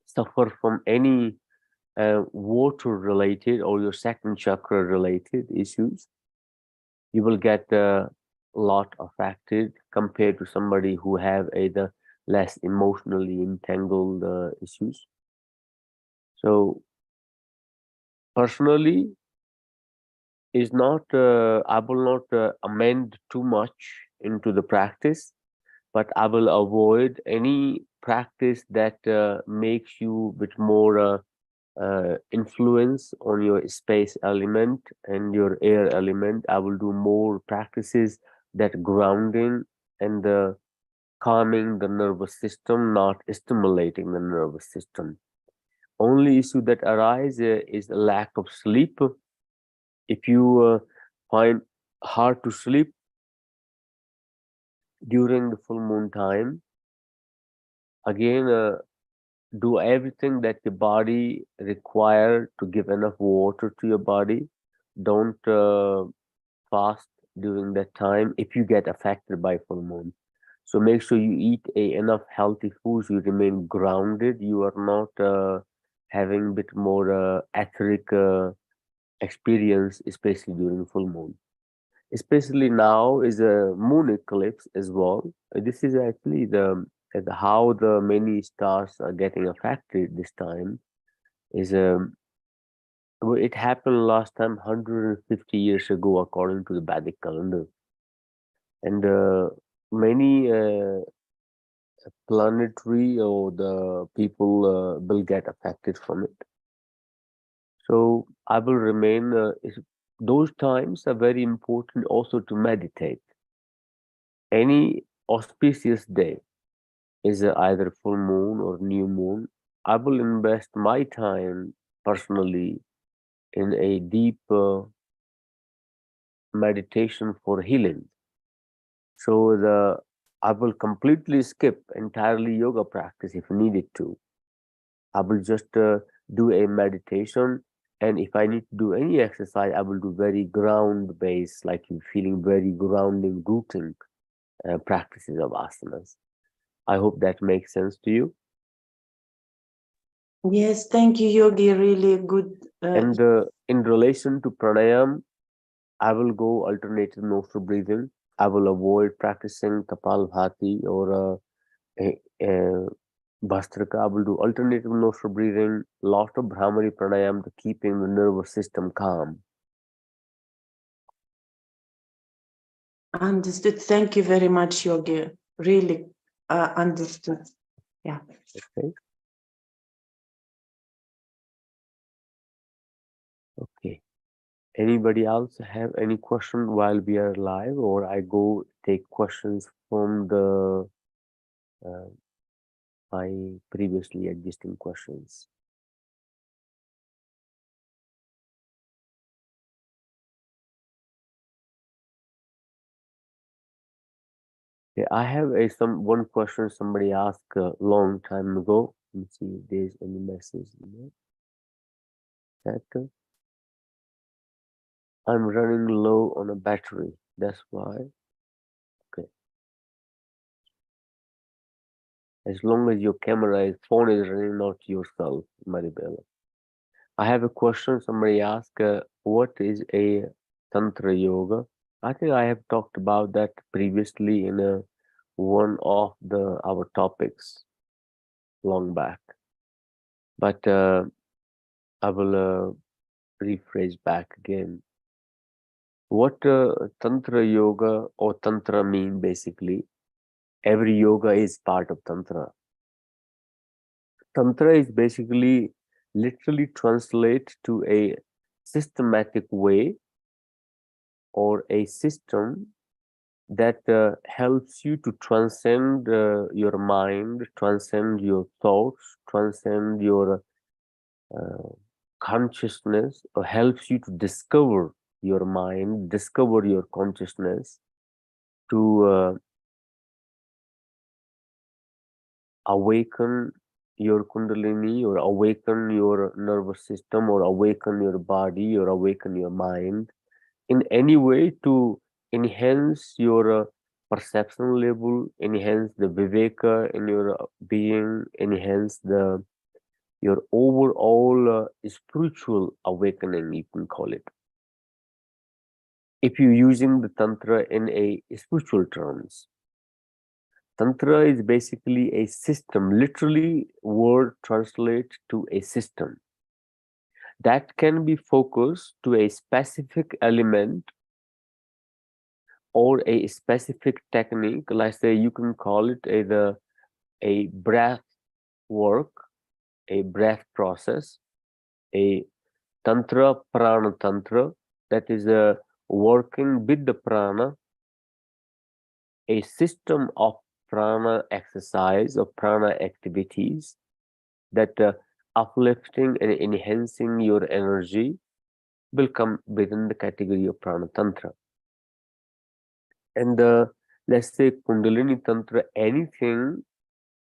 suffer from any water related or your second chakra related issues, you will get a lot affected compared to somebody who have either less emotionally entangled issues. So personally, is not I will not amend too much into the practice, but I will avoid any practice that makes you with more influence on your space element and your air element. I will do more practices that grounding and calming the nervous system, not stimulating the nervous system. Only issue that arise is a lack of sleep. If you find hard to sleep during the full moon time, again, do everything that the body require to give enough water to your body. Don't fast during that time if you get affected by full moon. So make sure you eat enough healthy foods. You remain grounded. You are not having a bit more etheric experience, especially during full moon. Especially now is a moon eclipse as well. This is actually how the many stars are getting affected this time. Is well, it happened last time 150 years ago according to the Vedic calendar, and many planetary or the people will get affected from it. So I will remain. Those times are very important also to meditate. Any auspicious day is either full moon or new moon. I will invest my time personally in a deep meditation for healing. So I will completely skip entirely yoga practice if needed to. I will just do a meditation, and if I need to do any exercise, I will do very ground based, like you feeling very grounding, rooting practices of asanas. I hope that makes sense to you. Yes, thank you, Yogi. Really good. And in relation to pranayama, I will go alternative nostril breathing. I will avoid practicing Kapalbhati or Bhastrika. I will do alternative nostril breathing, lot of Brahmari pranayama to keeping the nervous system calm. Understood. Thank you very much, Yogi. Really understood. Yeah. Okay. Okay. Anybody else have any question while we are live, or I go take questions from the my previously existing questions? Yeah, I have one question somebody asked a long time ago. Let me see if there's any message in there. That I'm running low on a battery. That's why. Okay. As long as your phone is running, not yourself, Maribela. I have a question. Somebody asked, what is a Tantra Yoga? I think I have talked about that previously in one of our topics long back. But I will rephrase back again. What Tantra Yoga or Tantra mean basically? Every yoga is part of Tantra. Tantra is basically literally translate to a systematic way or a system that helps you to transcend your mind, transcend your thoughts, transcend your consciousness, or helps you to discover your mind, discover your consciousness, to awaken your kundalini or awaken your nervous system or awaken your body or awaken your mind in any way to enhance your perception level, enhance the viveka in your being, enhance the your overall spiritual awakening, you can call it. If you're using the tantra in a spiritual terms, tantra is basically a system. Literally, word translate to a system that can be focused to a specific element or a specific technique. Like say, you can call it either a breath work, a breath process, a tantra, prana tantra, that is a working with the prana, a system of prana exercise or prana activities that uplifting and enhancing your energy will come within the category of prana tantra. And let's say kundalini tantra, anything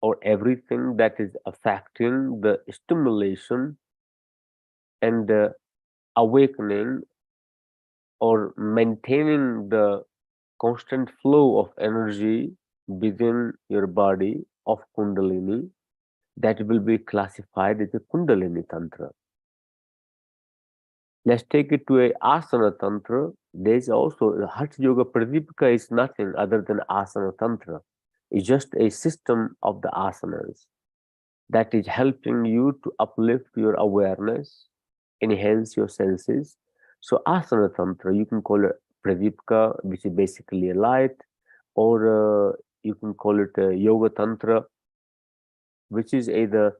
or everything that is affecting the stimulation and awakening or maintaining the constant flow of energy within your body of kundalini, that will be classified as a kundalini tantra. Let's take it to a asana tantra. There's also Hatha Yoga Pradipika is nothing other than asana tantra. It's just a system of the asanas that is helping you to uplift your awareness, enhance your senses. So asana tantra, you can call it pradipika, which is basically a light, or you can call it a yoga tantra, which is the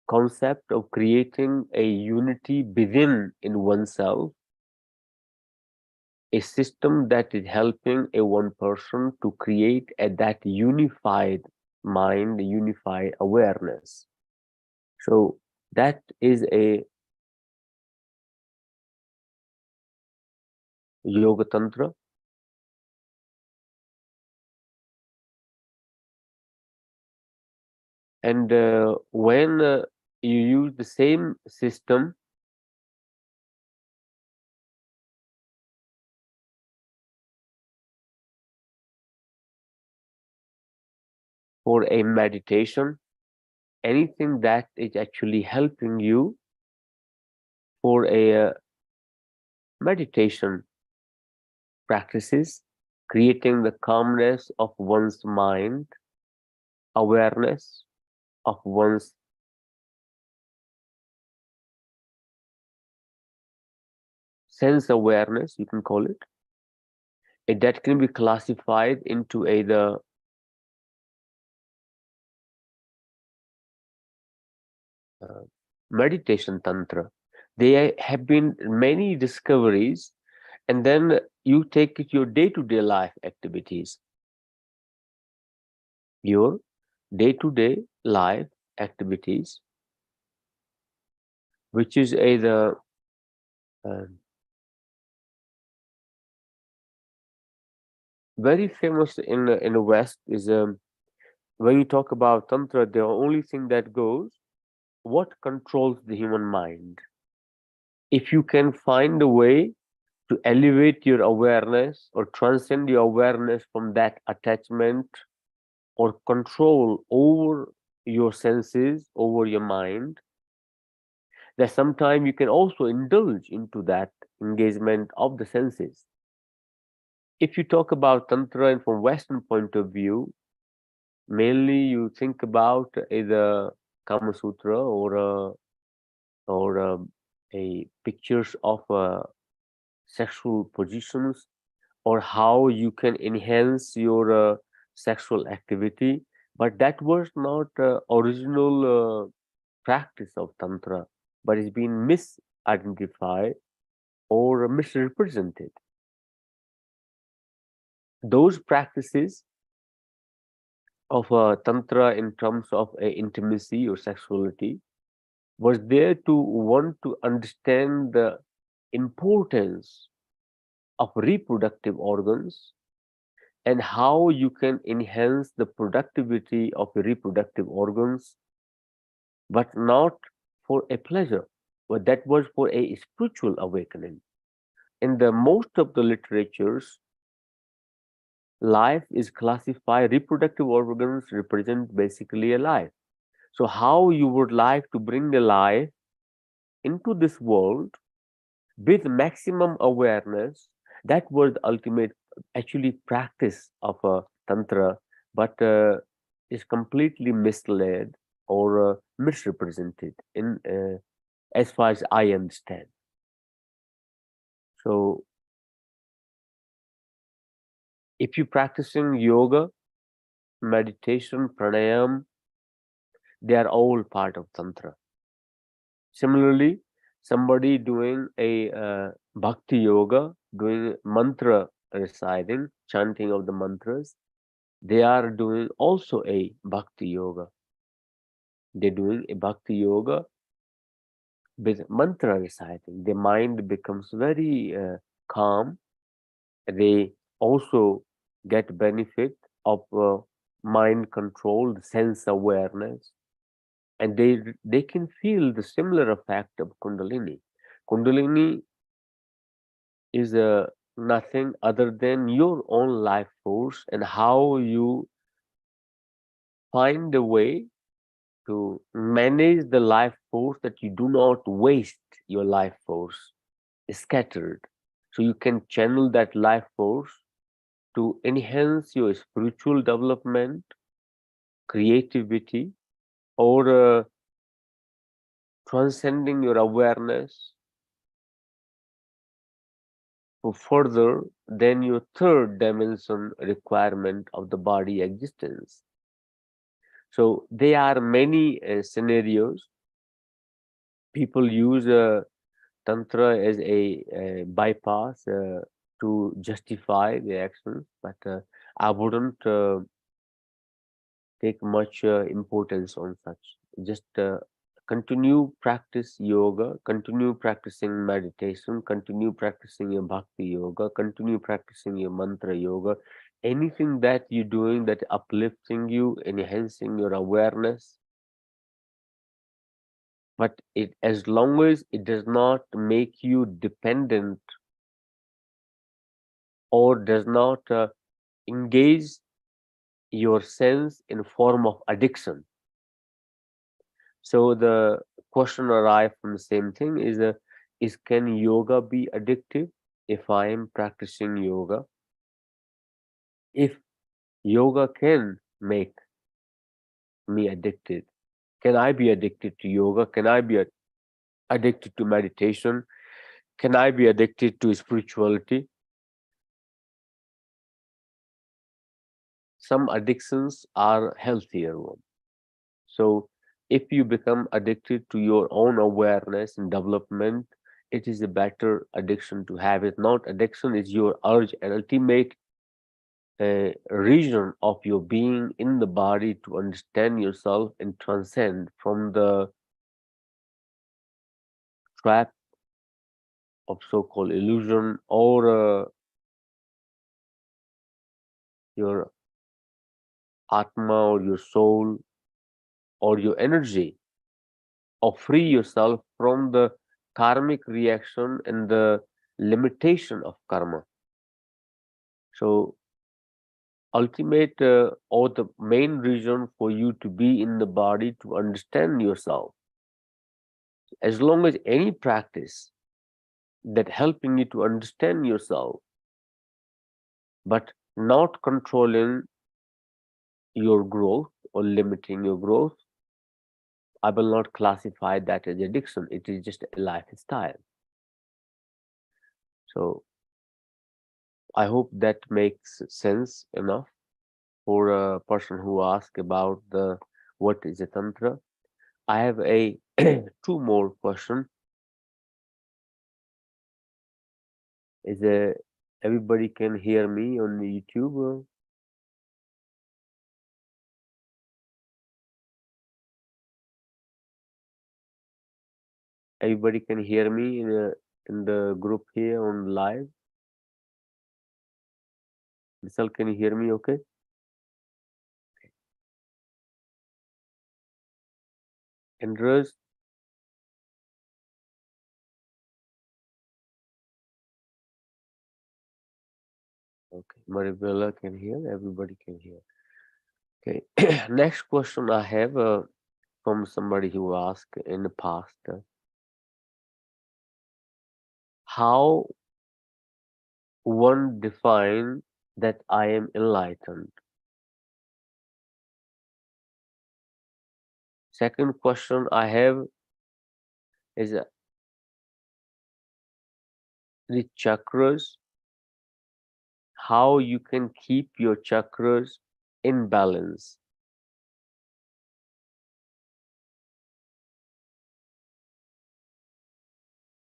concept of creating a unity within in oneself, a system that is helping a one person to create that unified mind, unified awareness. So that is a yoga tantra. And when you use the same system for a meditation, anything that is actually helping you for a meditation practices, creating the calmness of one's mind, awareness of one's sense awareness, you can call it, and that can be classified into either uh, meditation tantra. There have been many discoveries, and then you take it your day-to-day life activities, your day-to-day life activities, which is either uh, very famous in the West. Is when you talk about tantra, the only thing that goes, what controls the human mind. If you can find a way to elevate your awareness or transcend your awareness from that attachment or control over your senses, over your mind, that sometimes you can also indulge into that engagement of the senses. If you talk about tantra and from Western point of view, mainly you think about either Kama Sutra or a pictures of sexual positions or how you can enhance your sexual activity, but that was not original practice of tantra, but it's been misidentified or misrepresented. Those practices of tantra in terms of intimacy or sexuality was there to want to understand the importance of reproductive organs and how you can enhance the productivity of the reproductive organs, but not for a pleasure, but that was for a spiritual awakening. In the most of the literatures, life is classified, reproductive organs represent basically a life. So how you would like to bring a life into this world with maximum awareness, that was the ultimate actually practice of a tantra, but is completely misled or misrepresented in as far as I understand. So if you're practicing yoga, meditation, pranayama, they are all part of tantra. Similarly, somebody doing a bhakti yoga, doing mantra reciting, chanting of the mantras, they are doing also a bhakti yoga. They're doing a bhakti yoga with mantra reciting. Their mind becomes very calm. They also get benefit of mind control, sense awareness, and they can feel the similar effect of Kundalini. Kundalini is nothing other than your own life force and how you find a way to manage the life force that you do not waste your life force scattered. So you can channel that life force to enhance your spiritual development, creativity, or transcending your awareness to further than your third dimension requirement of the body existence. So there are many scenarios. People use tantra as a bypass to justify the actions, but I wouldn't take much importance on such. Just continue practice yoga, continue practicing meditation, continue practicing your bhakti yoga, continue practicing your mantra yoga. Anything that you're doing that uplifting you, enhancing your awareness, but it as long as it does not make you dependent or does not engage your sense in form of addiction. So the question arrived from the same thing is can yoga be addictive? If I am practicing yoga, if yoga can make me addicted, can I be addicted to yoga? Can I be addicted to meditation? Can I be addicted to spirituality? Some addictions are healthier ones. So if you become addicted to your own awareness and development, it is a better addiction to have it. Not addiction is your urge and ultimate region of your being in the body to understand yourself and transcend from the trap of so-called illusion or your Atma or your soul or your energy, or free yourself from the karmic reaction and the limitation of karma. So ultimate or the main reason for you to be in the body to understand yourself. As long as any practice that helping you to understand yourself, but not controlling your growth or limiting your growth, I will not classify that as addiction. It is just a lifestyle. So I hope that makes sense enough for a person who asked about the what is a tantra. I have a two more question. Is everybody can hear me on YouTube? Everybody can hear me in the group here on live. Vishal, can you hear me? Okay. Andres, okay. Maribela can hear, everybody can hear. Okay. Next question I have from somebody who asked in the past, how one define that I am enlightened? Second question I have is the chakras, how you can keep your chakras in balance.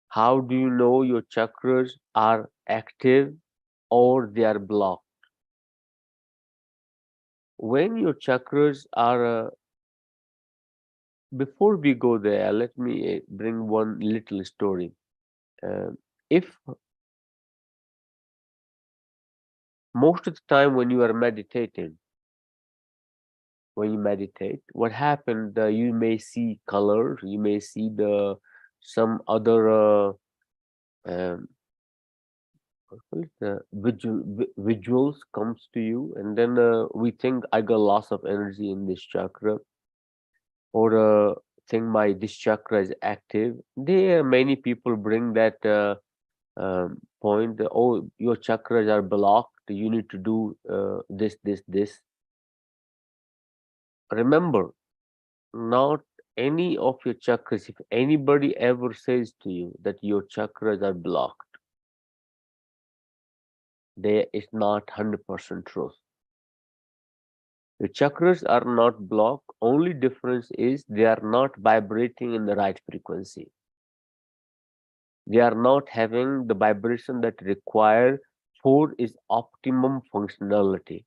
How do you know your chakras are active or they are blocked? When your chakras are, before we go there, let me bring one little story. If most of the time when you are meditating, when you meditate, what happened? You may see colors, you may see some other um, visuals comes to you, and then we think I got lots of energy in this chakra, or think my this chakra is active. There, many people bring that point. Oh, your chakras are blocked. You need to do this. Remember, not any of your chakras. If anybody ever says to you that your chakras are blocked, there is not 100% truth. The chakras are not blocked. Only difference is they are not vibrating in the right frequency. They are not having the vibration that required for its optimum functionality.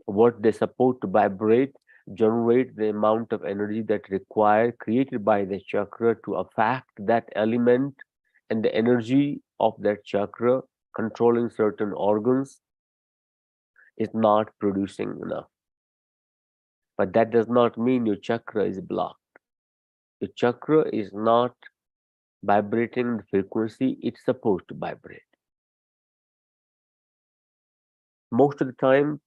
What they support to vibrate, generate the amount of energy that required created by the chakra to affect that element, and the energy of that chakra controlling certain organs is not producing enough. But that does not mean your chakra is blocked. Your chakra is not vibrating the frequency it's supposed to vibrate. Most of the time,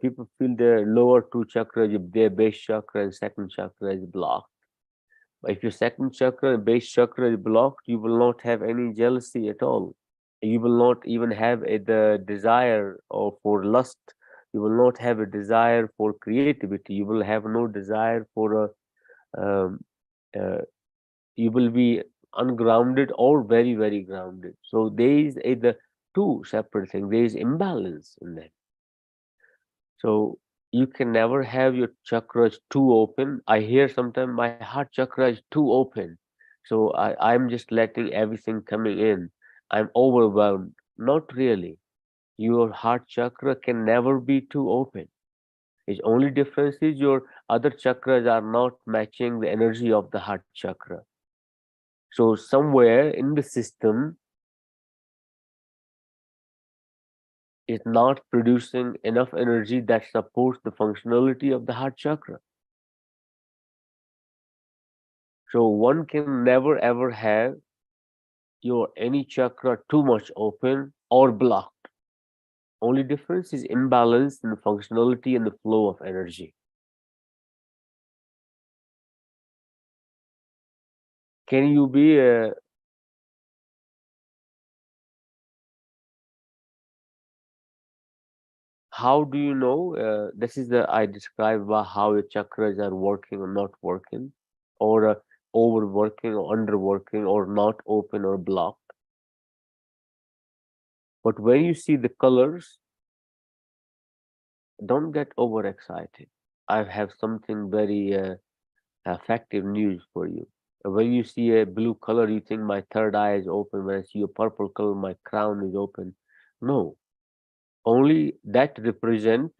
people feel their lower two chakras, their base chakra and second chakra is blocked. But if your second chakra and base chakra is blocked, you will not have any jealousy at all. You will not even have the desire or for lust. You will not have a desire for creativity. You will have no desire for um, uh, you will be ungrounded or very, very grounded. So there is the two separate things. There is imbalance in that. So you can never have your chakras too open. I hear sometimes my heart chakra is too open. So I'm just letting everything coming in. I'm overwhelmed. Not really. Your heart chakra can never be too open. Its only difference is your other chakras are not matching the energy of the heart chakra. So somewhere in the system is not producing enough energy that supports the functionality of the heart chakra. So one can never ever have your any chakra too much open or blocked. Only difference is imbalance in the functionality and the flow of energy. Can you be how do you know? This is the I describe about how your chakras are working or not working, or overworking or underworking, or not open or blocked. But when you see the colors, don't get overexcited. I have something very effective news for you. When you see a blue color, you think my third eye is open. When I see a purple color, my crown is open. No, only that represent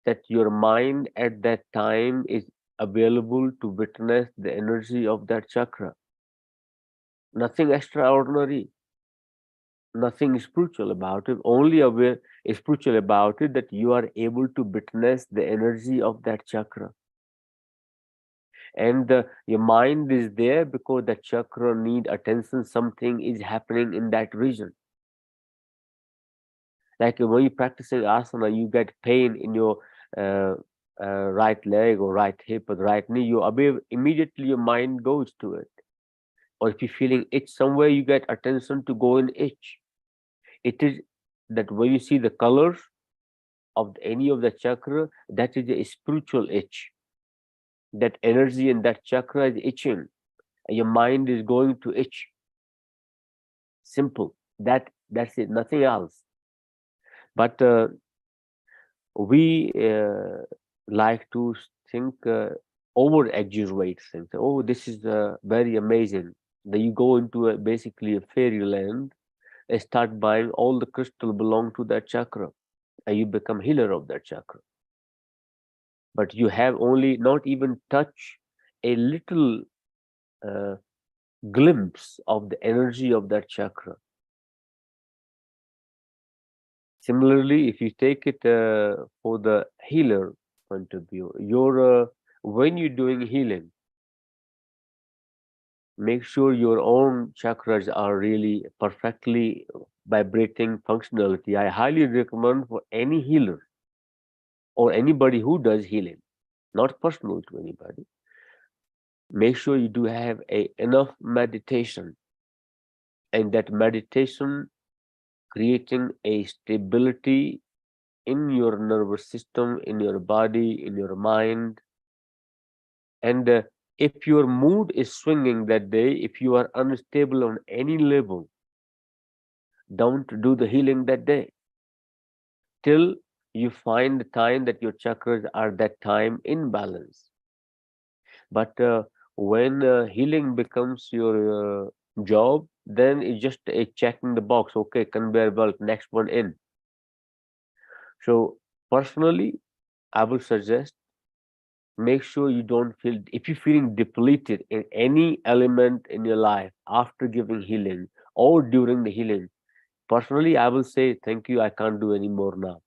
that your mind at that time is available to witness the energy of that chakra. Nothing extraordinary, nothing spiritual about it. Only aware spiritual about it that you are able to witness the energy of that chakra. And your mind is there because the chakra need attention. Something is happening in that region, Like when you're practicing asana, you get pain in your uh, right leg or right hip or the right knee, immediately your mind goes to it. Or if you're feeling itch somewhere, you get attention to go in itch. It is that when you see the colors of any of the chakra, that is a spiritual itch. That energy in that chakra is itching, and your mind is going to itch. Simple. That's it. Nothing else. But we like to think, over exaggerate things. Oh, this is very amazing. Then you go into basically a fairyland and start buying all the crystal belong to that chakra, and you become healer of that chakra. But you have only not even touch a little uh, glimpse of the energy of that chakra. Similarly, if you take it for the healer point of view, when you're doing healing, make sure your own chakras are really perfectly vibrating functionality. I highly recommend for any healer or anybody who does healing, not personal to anybody, make sure you do have enough meditation, and that meditation creating a stability in your nervous system, in your body, in your mind. And if your mood is swinging that day, if you are unstable on any level, don't do the healing that day till you find the time that your chakras are that time in balance. But when healing becomes your job, then it's just a checking the box. Okay, conveyor belt, next one in. So personally, I will suggest, make sure you don't feel, if you're feeling depleted in any element in your life after giving healing or during the healing, personally, I will say, thank you, I can't do any more now.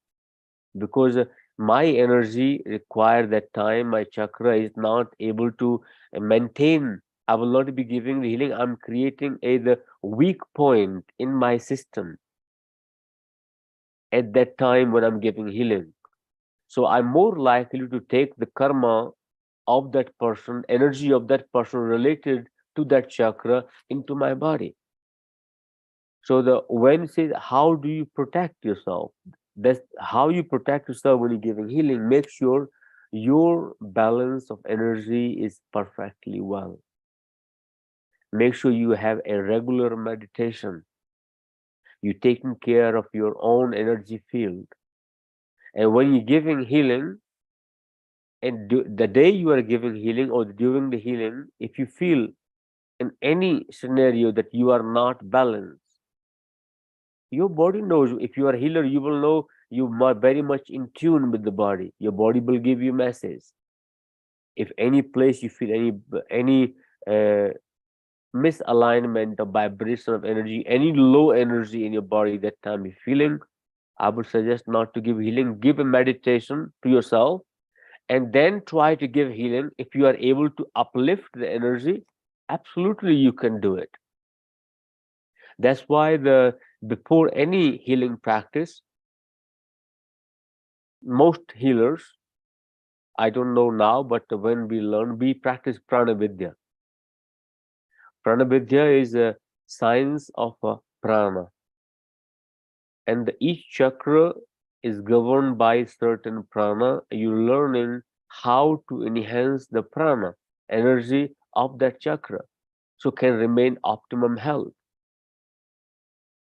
Because my energy required that time, my chakra is not able to maintain. I will not be giving the healing. I'm creating the weak point in my system at that time when I'm giving healing. So I'm more likely to take the karma of that person, energy of that person related to that chakra into my body. So the when it says how do you protect yourself? That's how you protect yourself when you're giving healing. Make sure your balance of energy is perfectly well. Make sure you have a regular meditation. You're taking care of your own energy field. And when you're giving healing, and the day you are giving healing or during the healing, if you feel in any scenario that you are not balanced, your body knows. If you are a healer, you will know you are very much in tune with the body. Your body will give you message. If any place you feel any uh, misalignment of vibration of energy, any low energy in your body that time you're feeling, I would suggest not to give healing. Give a meditation to yourself and then try to give healing. If you are able to uplift the energy, absolutely you can do it. That's why the before any healing practice, most healers, I don't know now, but when we learn, we practice Prana Vidya. Prana Vidya is a science of prana, and each chakra is governed by certain prana. You're learning how to enhance the prana energy of that chakra so can remain optimum health.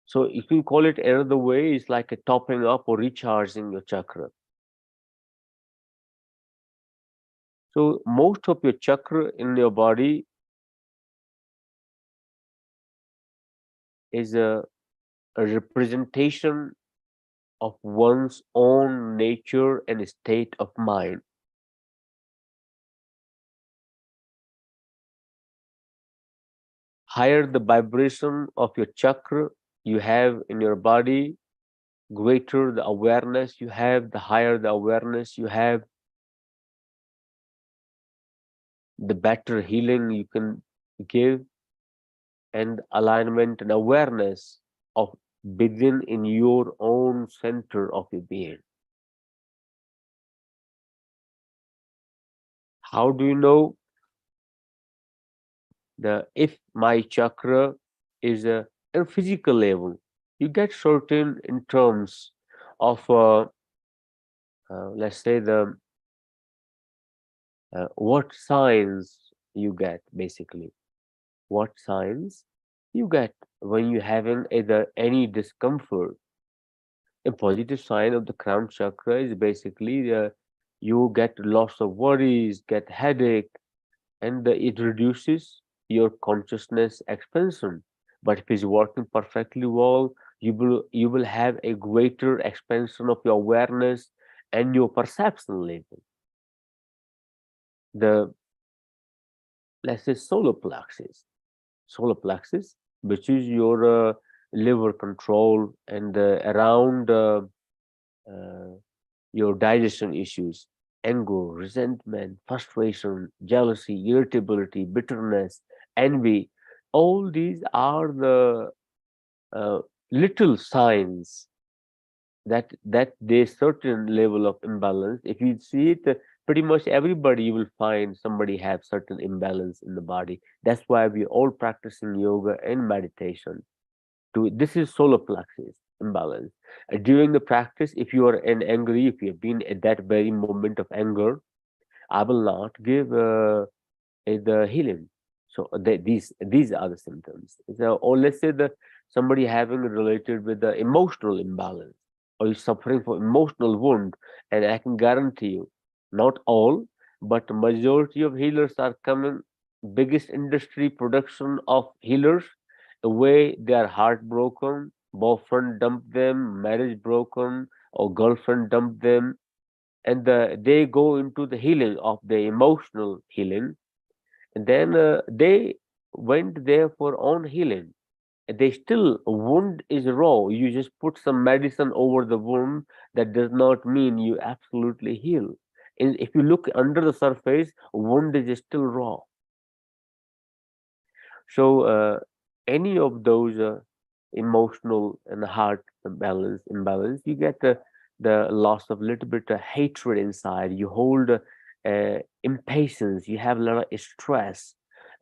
So you can call it another way, it's like a topping up or recharging your chakra. So most of your chakra in your body is a representation of one's own nature and state of mind. Higher the vibration of your chakra you have in your body, greater the awareness you have, the higher the awareness you have, the better healing you can give, and alignment and awareness of begin in your own center of your being. How do you know the if my chakra is a physical level? You get certain in terms of let's say the what signs you get basically. What signs you get when you having either any discomfort. A positive sign of the crown chakra is basically you get lots of worries, get headache, and it reduces your consciousness expansion. But if it's working perfectly well, you will have a greater expansion of your awareness and your perception level. The let's say solar plexus, which is your liver control and around uh, your digestion issues, anger, resentment, frustration, jealousy, irritability, bitterness, envy. All these are the uh, little signs that there's certain level of imbalance. If you see it, pretty much everybody you will find somebody have certain imbalance in the body. That's why we all practicing yoga and meditation. To this is solar plexus imbalance. During the practice, if you are in angry, if you have been at that very moment of anger, I will not give the healing. So these are the symptoms. So, or let's say that somebody having related with the emotional imbalance, or is suffering from emotional wound, and I can guarantee you, not all, but majority of healers are coming. Biggest industry production of healers, the way they are heartbroken, boyfriend dumped them, marriage broken, or girlfriend dumped them, and they go into the healing of the emotional healing, and then they went there for own healing. They still wound is raw. You just put some medicine over the wound. That does not mean you absolutely heal. And if you look under the surface, wound is still raw. So any of those emotional and heart imbalance, you get the loss of little bit of hatred inside. You hold impatience. You have a lot of stress,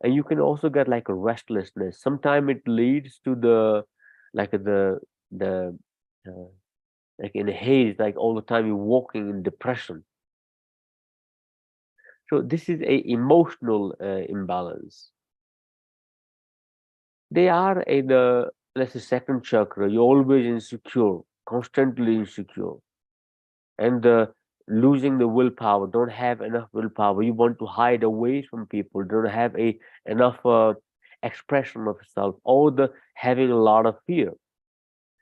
and you can also get like a restlessness. Sometimes it leads to the like the uh, like in a haze, like all the time you're walking in depression. So this is a emotional imbalance. They are in the let's say second chakra. You're always insecure, constantly insecure, and losing the willpower. Don't have enough willpower. You want to hide away from people. Don't have a enough expression of self. Or the having a lot of fear.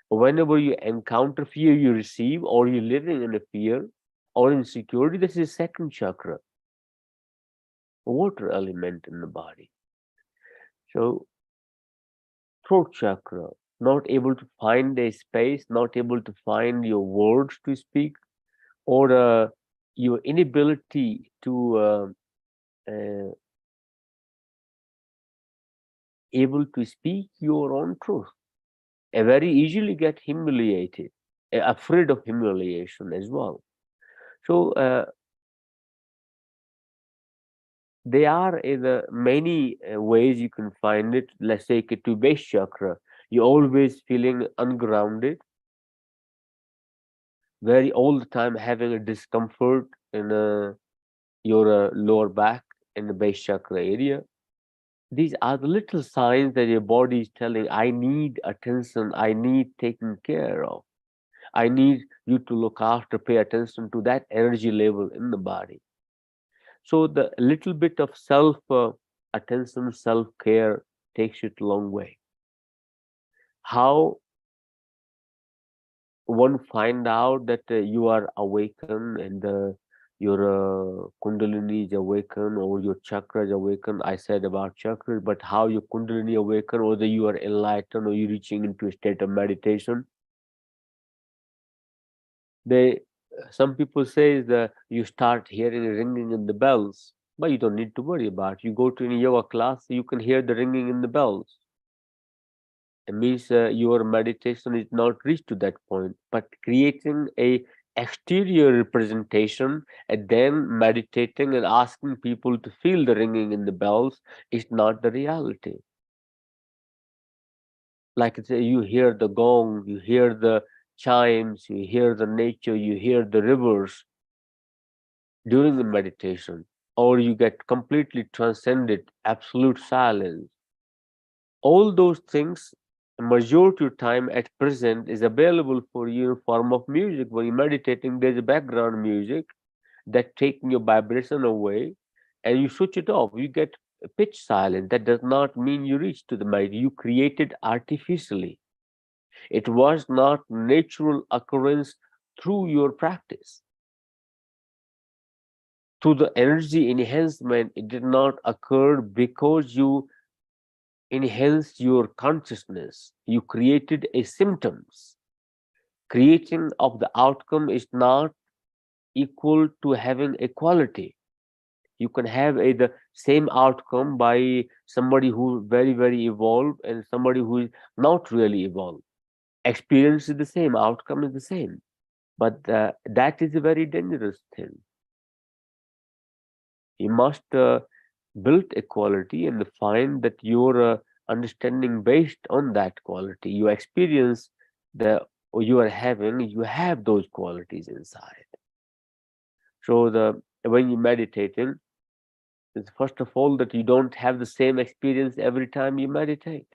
Whenever you encounter fear, you receive, or you're living in a fear or insecurity. This is second chakra, water element in the body. So throat chakra, not able to find a space, not able to find your words to speak, or your inability to uh, able to speak your own truth. Very easily get humiliated, afraid of humiliation as well. So there are many ways you can find it. Let's take it to base chakra. You're always feeling ungrounded, very all the time having a discomfort in your lower back and the base chakra area. These are the little signs that your body is telling, I need attention, I need taken care of. I need you to look after, pay attention to that energy level in the body. So the little bit of self attention, self care takes you a long way. How one find out that you are awakened and your kundalini is awakened or your chakras awakened. I said about chakras, but how your kundalini awaken, or that you are enlightened or you reaching into a state of meditation. They some people say that you start hearing ringing in the bells, but you don't need to worry about it. You go to any yoga class, you can hear the ringing in the bells. It means your meditation is not reached to that point, but creating a exterior representation and then meditating and asking people to feel the ringing in the bells is not the reality. Like it's, you hear the gong, you hear the chimes, you hear the nature, you hear the rivers during the meditation, or you get completely transcended, absolute silence. All those things, majority of time at present, is available for you in form of music. When you're meditating, there's a background music that taking your vibration away, and you switch it off. You get pitch silent. That does not mean you reach to the mind. You created artificially. It was not natural occurrence through your practice. Through the energy enhancement, it did not occur because you enhanced your consciousness. You created a symptoms. Creating of the outcome is not equal to having a quality. You can have the same outcome by somebody who very evolved and somebody who is not really evolved. Experience is the same, outcome is the same, but that is a very dangerous thing. You must build a quality and find that your understanding based on that quality. You experience the or you are having, you have those qualities inside. So the when you meditating, it's first of all that you don't have the same experience every time you meditate.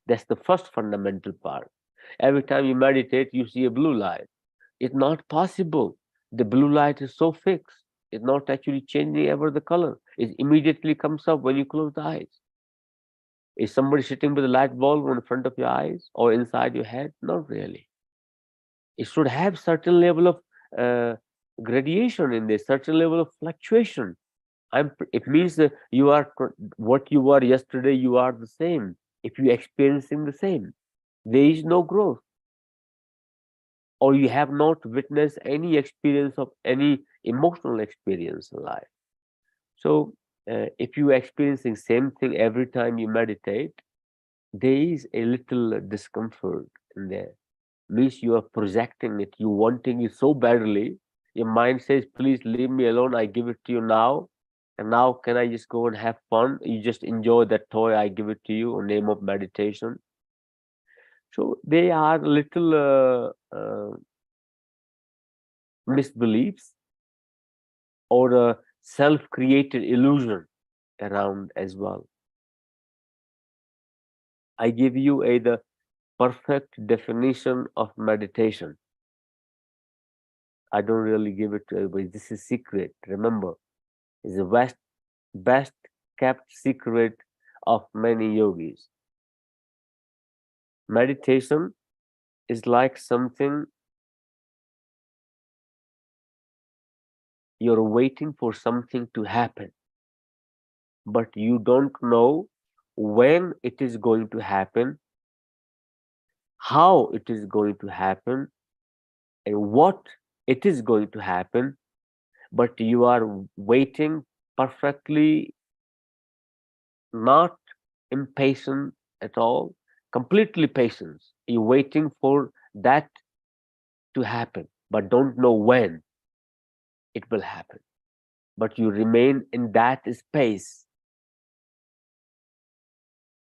That's the first fundamental part. Every time you meditate, you see a blue light. It's not possible. The blue light is so fixed. It's not actually changing ever the color. It immediately comes up when you close the eyes. Is somebody sitting with a light bulb in front of your eyes or inside your head? Not really. It should have certain level of uh, gradation in there, certain level of fluctuation. It means that you are what you were yesterday. You are the same. If you experiencing the same, there is no growth, or you have not witnessed any experience of any emotional experience in life. So, if you are experiencing same thing every time you meditate, there is a little discomfort in there. Means you are projecting it, you wanting it so badly. Your mind says, "Please leave me alone. I give it to you now." And now, can I just go and have fun? You just enjoy that toy. I give it to you in name of meditation. So they are little misbeliefs or a self-created illusion around as well. I give you the perfect definition of meditation. I don't really give it to everybody. This is secret. Remember, it's the best kept secret of many yogis. Meditation is like something you're waiting for something to happen, but you don't know when it is going to happen, how it is going to happen, and what it is going to happen, but you are waiting perfectly, not impatient at all, completely patient. You're waiting for that to happen, but don't know when it will happen. But you remain in that space.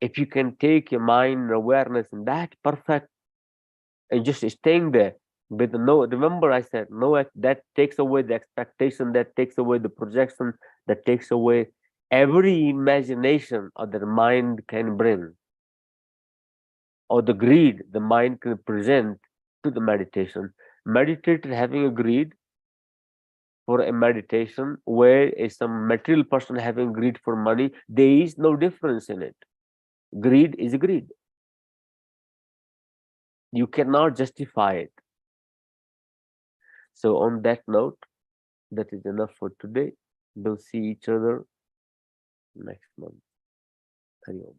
If you can take your mind and awareness in that perfect and just staying there with no, remember I said no, that takes away the expectation, that takes away the projection, that takes away every imagination or the mind can bring, or the greed the mind can present to the meditation. Meditator having a greed for a meditation where is some material person having greed for money, there is no difference in it. Greed is greed. You cannot justify it. So on that note, that is enough for today. We'll see each other next month. Hari Om.